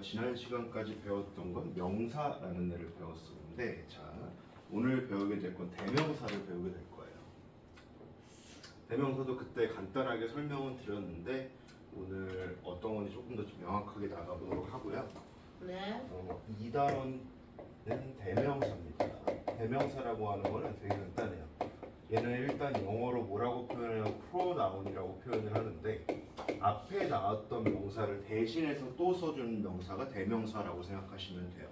지난 시간까지 배웠던 건 명사라는 애를 배웠었는데, 자, 오늘 배우게 될 건 대명사를 배우게 될 거예요. 대명사도 그때 간단하게 설명은 드렸는데 오늘 어떤 건지 조금 더 좀 명확하게 나가보도록 하고요. 네. 2단원은 대명사입니다. 대명사라고 하는 거는 되게 간단해요. 얘는 일단 영어로 뭐라고 표현해요? 프로나운이라고 표현을 하는데, 앞에 나왔던 명사를 대신해서 또 써주는 명사가 대명사라고 생각하시면 돼요.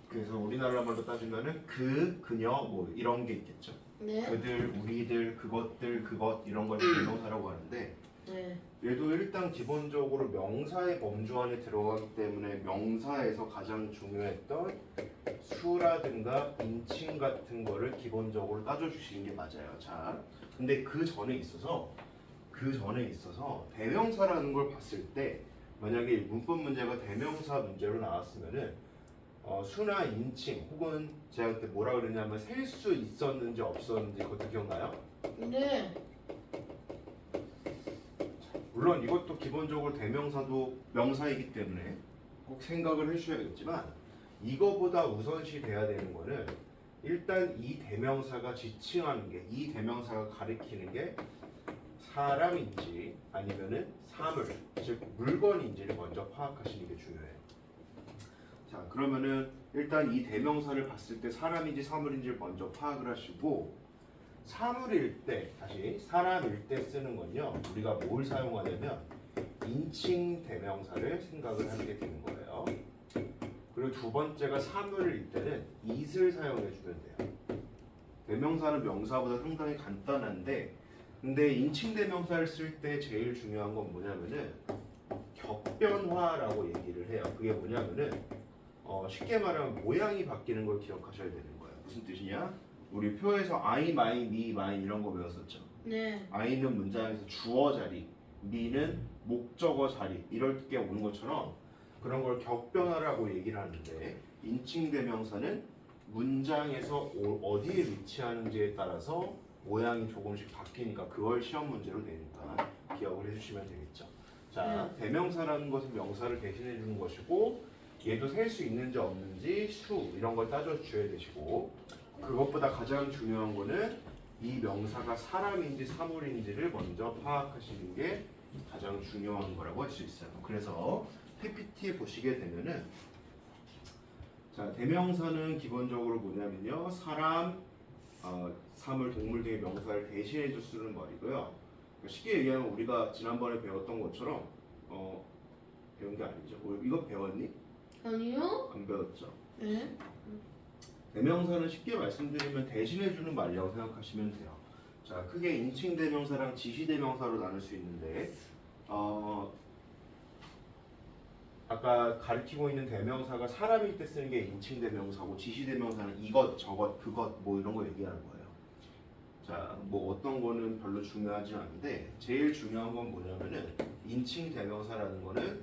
그래서 우리나라 말로 따지면은 그, 그녀 뭐 이런 게 있겠죠. 네. 그들, 우리들, 그것들, 그것 이런 걸 대명사라고 하는데, 네. 얘도 일단 기본적으로 명사의 범주 안에 들어가기 때문에 명사에서 가장 중요했던 수라든가 인칭 같은 거를 기본적으로 따져주시는 게 맞아요. 자, 근데 그 전에 있어서 대명사라는 걸 봤을 때, 만약에 문법 문제가 대명사 문제로 나왔으면은 수나 인칭 혹은 제가 그때 뭐라 그랬냐면 셀 수 있었는지 없었는지 그것도 기억나요? 네. 물론 이것도 기본적으로 대명사도 명사이기 때문에 꼭 생각을 해주셔야겠지만, 이거보다 우선시 돼야 되는 거는 일단 이 대명사가 지칭하는 게, 이 대명사가 가리키는 게 사람인지 아니면은 사물, 즉 물건인지를 먼저 파악하시는 게 중요해요. 자, 그러면은 일단 이 대명사를 봤을 때 사람인지 사물인지를 먼저 파악을 하시고, 사물일 때, 다시 사람일 때 쓰는 건요, 우리가 뭘 사용하냐면 인칭 대명사를 생각을 하게 되는 거예요. 그리고 두 번째가 사물일 때는 it을 사용해 주면 돼요. 대명사는 명사보다 상당히 간단한데, 근데 인칭 대명사를 쓸 때 제일 중요한 건 뭐냐면은 격변화라고 얘기를 해요. 그게 뭐냐면은 쉽게 말하면 모양이 바뀌는 걸 기억하셔야 되는 거예요. 무슨 뜻이냐? 우리 표에서 I, my, me, mine 이런 거 배웠었죠. 네. I는 문장에서 주어 자리, me는 목적어 자리 이럴 때 오는 것처럼 그런 걸 격변화라고 얘기를 하는데, 인칭 대명사는 문장에서 어디에 위치하는지에 따라서 모양이 조금씩 바뀌니까 그걸 시험 문제로 내니까 기억을 해주시면 되겠죠. 자, 대명사라는 것은 명사를 대신해 주는 것이고, 얘도 셀 수 있는지 없는지 수 이런 걸 따져줘야 되시고, 그것보다 가장 중요한 거는 이 명사가 사람인지 사물인지를 먼저 파악하시는 게 가장 중요한 거라고 할 수 있어요. 그래서 PPT에 보시게 되면은, 자, 대명사는 기본적으로 뭐냐면요, 사람, 사물, 동물 등의 명사를 대신해 줄 쓰는 말이고요. 쉽게 얘기하면 우리가 지난번에 배웠던 것처럼 배운 게 아니죠. 이거 배웠니? 아니요? 안 배웠죠. 네. 대명사는 쉽게 말씀드리면 대신해 주는 말이라고 생각하시면 돼요. 자, 크게 인칭 대명사랑 지시 대명사로 나눌 수 있는데, 아까 가리키고 있는 대명사가 사람일 때 쓰는 게 인칭 대명사고, 지시 대명사는 이것, 저것, 그것 뭐 이런 거 얘기하는 거예요. 자, 뭐 어떤 거는 별로 중요하지 않은데, 제일 중요한 건 뭐냐면은 인칭 대명사라는 거는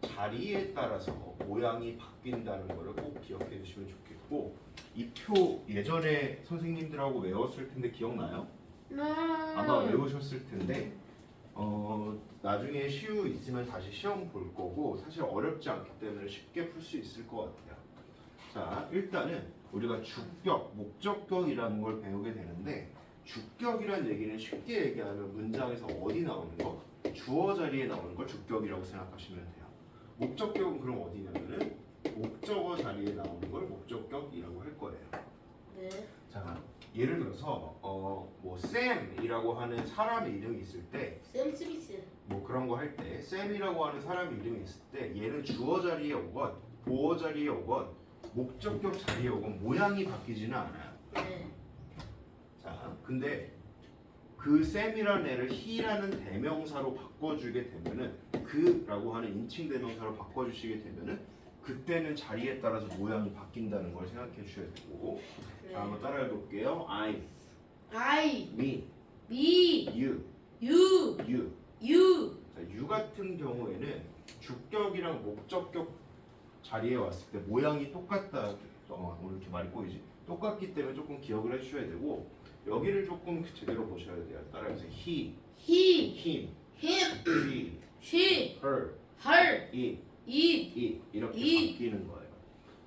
자리에 따라서 모양이 바뀐다는 거를 꼭 기억해 주시면 좋겠고, 이 표 예전에 선생님들하고 외웠을 텐데 기억나요? 네. 아마 외우셨을 텐데, 나중에 시우 있으면 다시 시험 볼 거고, 사실 어렵지 않기 때문에 쉽게 풀 수 있을 것 같아요. 자, 일단은 우리가 주격, 목적격이라는 걸 배우게 되는데, 주격이란 얘기는 쉽게 얘기하면 문장에서 어디 나오는 거? 주어 자리에 나오는 걸 주격이라고 생각하시면 돼요. 목적격은 그럼 어디냐면은 목적어 자리에 나오는 걸 목적격이라고 할 거예요. 네. 자, 예를 들어서 뭐 샘이라고 하는 사람의 이름이 있을 때, 샘 스미스. 뭐 그런 거 할 때 샘이라고 하는 사람의 이름이 있을 때, 얘는 주어 자리에 오건 보어 자리에 오건 목적격 자리에 오건 모양이 바뀌지는 않아요. 네. 자, 근데 그 샘이라는 애를 he라는 대명사로 바꿔주게 되면은, 그라고 하는 인칭 대명사로 바꿔주시게 되면은 그때는 자리에 따라서 모양이 바뀐다는 걸 생각해 주셔야 되고, 네. 자, 한번 따라해 볼게요. I, I, me, me, you, you, you. you. 자, you 같은 경우에는 주격이랑 목적격 자리에 왔을 때 모양이 똑같다. 오늘 이렇게 말이 꼬이지. 똑같기 때문에 조금 기억을 해주셔야 되고, 여기를 조금 제대로 보셔야 돼요. 따라해보세요. He, He, him, him, she, she, her, her, it, it, 이렇게 it. 바뀌는 거예요.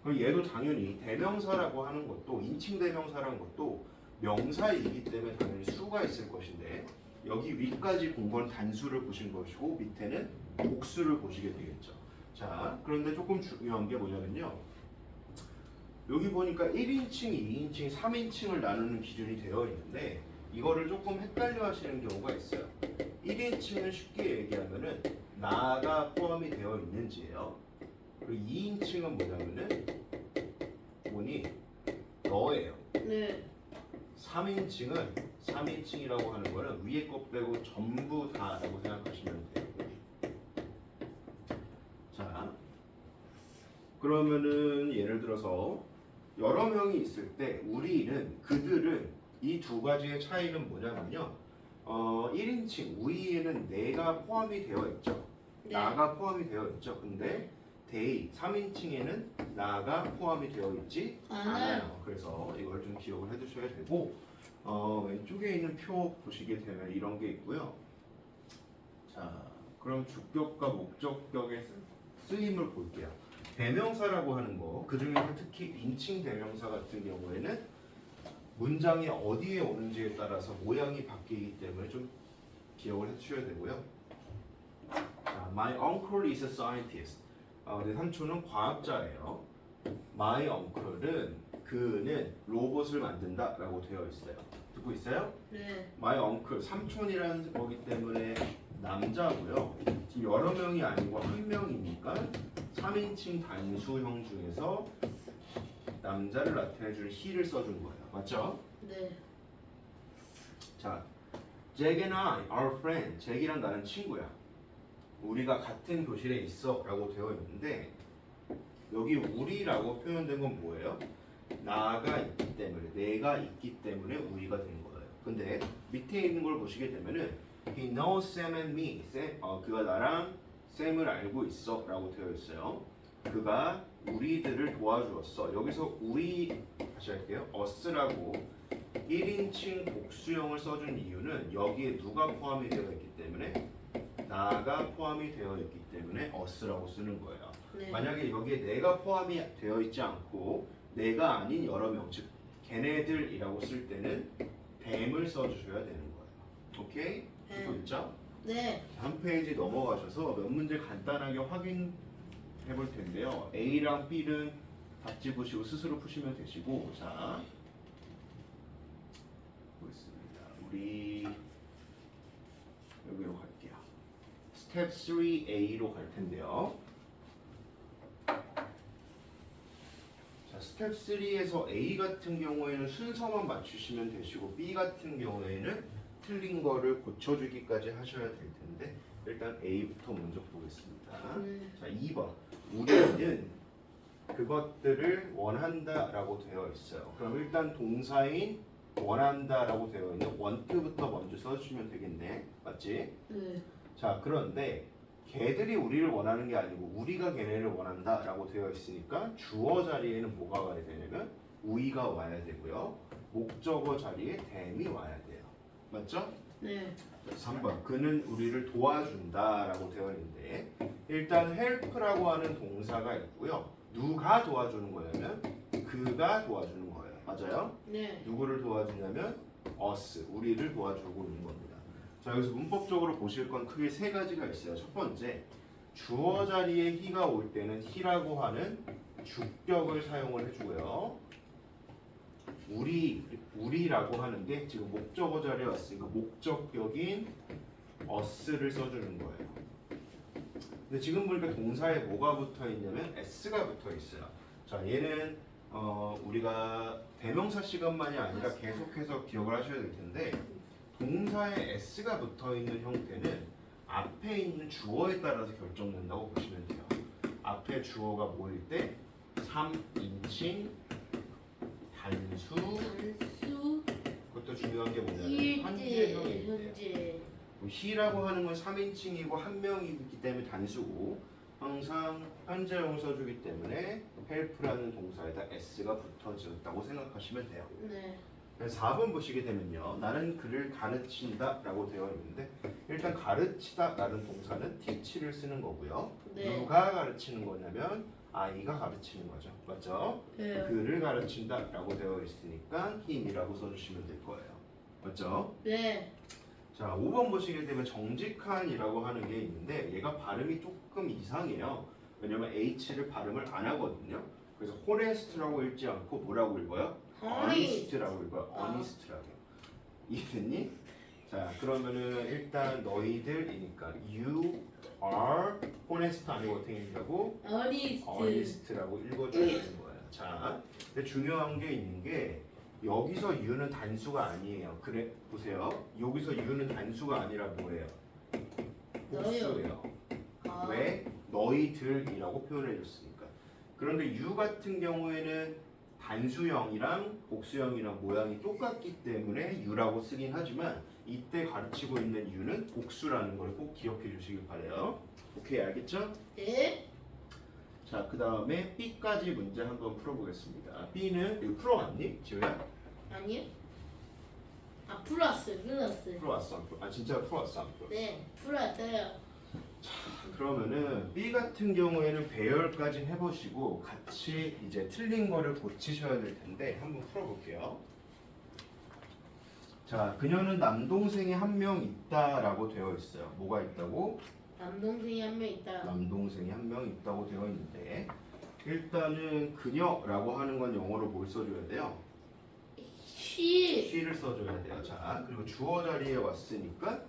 그럼 얘도 당연히 대명사라고 하는 것도 인칭 대명사라는 것도 명사이기 때문에 당연히 수가 있을 것인데 여기 위까지 본 건 단수를 보신 것이고 밑에는 복수를 보시게 되겠죠. 자, 그런데 조금 중요한 게 뭐냐면요. 여기 보니까 1인칭, 2인칭, 3인칭을 나누는 기준이 되어 있는데 이거를 조금 헷갈려 하시는 경우가 있어요. 1인칭은 쉽게 얘기하면은 나가 포함이 되어 있는지예요. 그리고 2인칭은 뭐냐면은 보니 너예요. 네, 3인칭이라고 하는 거는 위에 것 빼고 전부 다라고 생각하시면 돼요. 자, 그러면은 예를 들어서 여러 명이 있을 때 우리는 그들은 이 두 가지의 차이는 뭐냐면요. 1인칭 우리에는 내가 포함이 되어 있죠. 네. 나가 포함이 되어 있죠. 근데 they 3인칭에는 나가 포함이 되어 있지 않아요. 그래서 이걸 좀 기억을 해두셔야 되고 왼쪽에 있는 표 보시게 되면 이런 게 있고요. 자, 그럼 주격과 목적격의 쓰임을 볼게요. 대명사라고 하는 거, 그 중에서 특히 인칭 대명사 같은 경우에는 문장이 어디에 오는지에 따라서 모양이 바뀌기 때문에 좀 기억을 해주셔야 되고요. 자, My uncle is a scientist. 내 삼촌은 과학자예요. My uncle은 그는 로봇을 만든다라고 되어 있어요. 듣고 있어요? 네, My uncle 삼촌이라는 거기 때문에 남자고요. 지금 여러 명이 아니고 한 명이니까 3인칭 단수형 중에서 남자를 나타내주는 he를 써준 거예요. 맞죠? 네, 자, Jack and I are friends. 잭이랑 나는 친구야. 우리가 같은 교실에 있어라고 되어 있는데 여기 우리라고 표현된 건 뭐예요? 나가 있기 때문에, 내가 있기 때문에 우리가 된 거예요. 근데 밑에 있는 걸 보시게 되면은 He knows Sam and me. 그가 나랑 샘을 알고 있어라고 되어 있어요. 그가 우리들을 도와주었어. 여기서 우리 다시 할게요. us라고 1인칭 복수형을 써준 이유는 여기에 누가 포함이 되어 있기 때문에 나가 포함이 되어 있기 때문에 us라고 쓰는 거예요. 네. 만약에 여기에 내가 포함이 되어 있지 않고 내가 아닌 여러 명, 즉 걔네들이라고 쓸 때는 them을 써주셔야 되는 거예요. 오케이? 듣고 있죠? 네, 한 페이지 넘어가셔서 몇 문제 간단하게 확인해 볼 텐데요. A랑 B는 답지 보시고 스스로 푸시면 되시고, 자 보겠습니다. 우리 여기로 갈게요. 스텝 3A로 갈 텐데요. 자, 스텝 3에서 A 같은 경우에는 순서만 맞추시면 되시고 B 같은 경우에는 틀린 거를 고쳐주기까지 하셔야 될 텐데 일단 A부터 먼저 보겠습니다. 자, 2번 우리는 그것들을 원한다라고 되어 있어요. 그럼 일단 동사인 원한다라고 되어 있는 want부터 먼저 써주시면 되겠네. 맞지? 네, 자, 그런데 걔들이 우리를 원하는 게 아니고 우리가 걔네를 원한다라고 되어 있으니까 주어 자리에는 뭐가 와야 되냐면 we가 와야 되고요. 목적어 자리에 them이 와야 돼요. 맞죠? 네, 3번 그는 우리를 도와준다라고 되어 있는데 일단 help라고 하는 동사가 있고요. 누가 도와주는 거냐면 그가 도와주는 거예요. 맞아요? 네, 누구를 도와주냐면 us, 우리를 도와주고 있는 겁니다. 자, 여기서 문법적으로 보실 건 크게 세 가지가 있어요. 첫 번째, 주어 자리에 he가 올 때는 he라고 하는 주격을 사용을 해주고요. 우리라고 하는 게 지금 목적어 자리에 왔으니까 목적격인 us를 써주는 거예요. 근데 지금 보니까 동사에 뭐가 붙어 있냐면 s가 붙어 있어요. 자, 얘는 우리가 대명사 시간만이 아니라 계속해서 기억을 하셔야 될 텐데 동사에 s가 붙어 있는 형태는 앞에 있는 주어에 따라서 결정된다고 보시면 돼요. 앞에 주어가 뭐일 때 3인칭 단수 단수, 그것도 중요한 게 뭐냐면 일대, 현재형일 때 현재, he라고 하는 건 3인칭이고 한 명이기 때문에 단수고 항상 현재형을 써주기 때문에 help라는 동사에다 s가 붙어졌다고 생각하시면 돼요. 네, 4번 보시게 되면요. 나는 그를 가르친다 라고 되어 있는데 일단 가르치다 라는 동사는 teach를 쓰는 거고요. 네. 누가 가르치는 거냐면 아이가 가르치는 거죠. 맞죠? 네. 그를 가르친다 라고 되어 있으니까 him이라고 써주시면 될 거예요. 맞죠? 네. 자, 5번 보시게 되면 정직한이라고 하는 게 있는데 얘가 발음이 조금 이상해요. 왜냐면 H를 발음을 안 하거든요. 그래서 honest라고 읽지 않고 뭐라고 읽어요? honest라고 읽어요. honest라고. 이해됐니? 자, 그러면은 일단 너희들이니까 you are honest 아니고 어떻게 읽냐고? honest라고 읽어줘야 되는 거예요. 자, 근데 중요한 게 있는 게 여기서 you는 단수가 아니에요. 그래 보세요. 여기서 you는 단수가 아니라 뭐예요? 복수예요. 아. 왜? 너희들이라고 표현해 줬으니까. 그런데 you 같은 경우에는 단수형이랑 복수형이랑 모양이 똑같기 때문에 you라고 쓰긴 하지만 이때 가르치고 있는 you는 복수라는 걸 꼭 기억해 주시길 바래요. 오케이, 알겠죠? 네. 자, 그 다음에 B까지 문제 한번 풀어보겠습니다. B는 이거 풀어왔니? 지우야? 아니요. 아 풀었어요. 풀어왔어? 안 풀어? 아 진짜 풀어왔어? 안 풀어? 네. 풀었어요. 그러면은 B 같은 경우에는 배열까지 해보시고 같이 이제 틀린 거를 고치셔야 될 텐데 한번 풀어볼게요. 자, 그녀는 남동생이 한 명 있다라고 되어 있어요. 뭐가 있다고? 남동생이 한 명 있다. 남동생이 한 명 있다고 되어 있는데 일단은 그녀라고 하는 건 영어로 뭘 써줘야 돼요? she를 써줘야 돼요. 자, 그리고 주어 자리에 왔으니까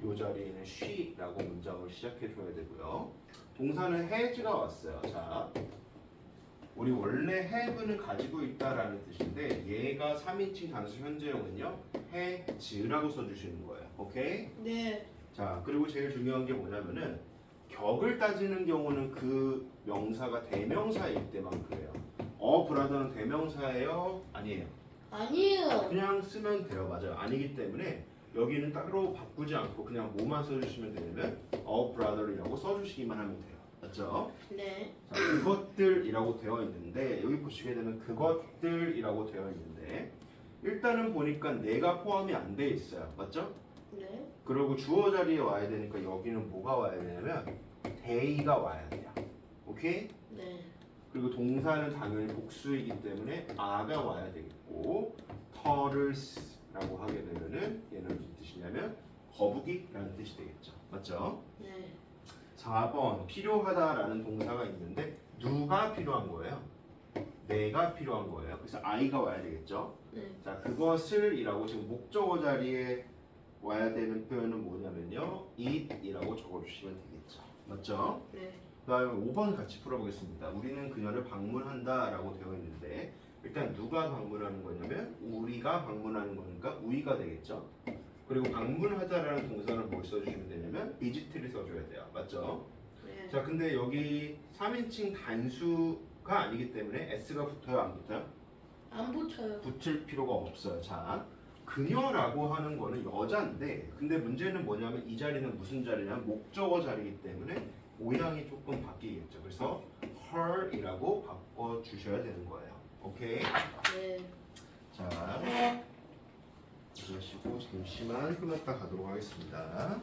이 자리에는 she라고 문장을 시작해줘야 되고요. 동사는 has가 왔어요. 자, 우리 원래 have는 가지고 있다라는 뜻인데 얘가 3인칭 단수 현재형은요 has라고 써주시는 거예요. 오케이? 네. 자, 그리고 제일 중요한 게 뭐냐면은 격을 따지는 경우는 그 명사가 대명사일 때만 그래요. 브라더는 대명사예요? 아니에요. 아니에요. 그냥 쓰면 돼요. 맞아요. 아니기 때문에 여기는 따로 바꾸지 않고 그냥 뭐만 써주시면 되냐면 brother이라고 써주시기만 하면 돼요. 맞죠? 네. 자, 그것들이라고 되어 있는데 여기 보시게 되면 그것들이라고 되어 있는데 일단은 보니까 내가 포함이 안 돼 있어요. 맞죠? 네. 그리고 주어 자리에 와야 되니까 여기는 뭐가 와야 되냐면 they가 와야 돼요. 오케이? 네. 그리고 동사는 당연히 복수이기 때문에 a가 와야 되겠고 터를라고 하게 되면은 얘는 무슨 뜻이냐면 거북이라는 뜻이 되겠죠. 맞죠? 네. 4번 필요하다라는 동사가 있는데 누가 필요한 거예요? 내가 필요한 거예요. 그래서 I가 와야 되겠죠. 네. 자, 그것을이라고 지금 목적어 자리에 와야 되는 표현은 뭐냐면요 it이라고 적어주시면 되겠죠. 맞죠? 네. 그 다음에 5번 같이 풀어보겠습니다. 우리는 그녀를 방문한다 라고 되어 있는데 일단 누가 방문하는 거냐면 우리가 방문하는 거니까 우리가 되겠죠. 그리고 방문하다라는 동사는 뭘 써주시면 되냐면 visit를 써줘야 돼요. 맞죠? 네. 자, 근데 여기 3인칭 단수가 아니기 때문에 s가 붙어요? 안 붙어요? 안 붙여요. 붙을 필요가 없어요. 자, 그녀라고 하는 거는 여자인데 근데 문제는 뭐냐면 이 자리는 무슨 자리냐면 목적어 자리이기 때문에 모양이 조금 바뀌겠죠. 그래서 her이라고 바꿔주셔야 되는 거예요. 오케이? 네. 자, 그러시고 잠시만 끊었다 가도록 하겠습니다.